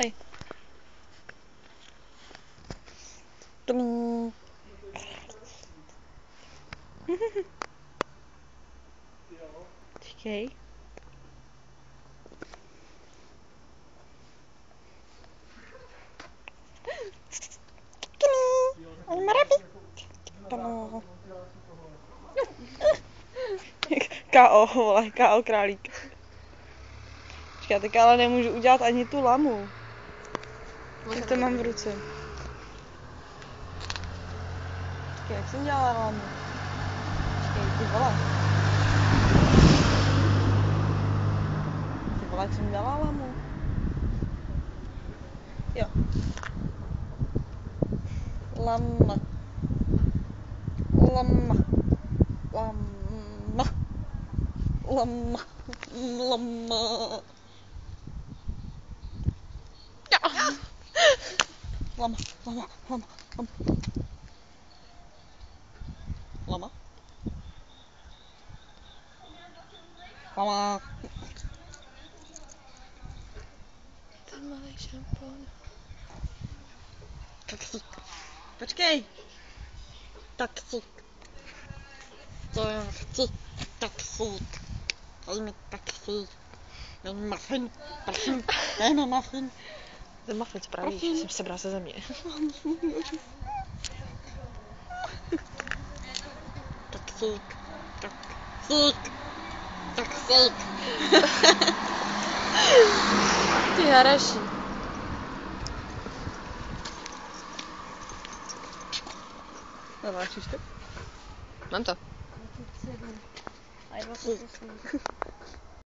Aj. Čekej. K.O. vole, K.O. králík. Počkej, já teď ale nemůžu udělat ani tu lamu. Jak to mám v ruce? Počkej, jak jsem dělala lamu? Počkej, ty vole. Ty vole, jak jsem dělala lamu? Jo. Lama. Lama. Lama. Lama. Lama. Lama. Lama. Lama. Lama. Lama. Ten malý šampon. Taxík. Počkej. Taxík. To já chci taxík. Dej mi taxík. Dej mi muffin. Prosím, dej mi muffin. Ten muffin spraví, jsem sebral ze země. Taxík. Taxík. Taxík. Ty haraši. Naváčíš to? Mám to. 27. A je 28.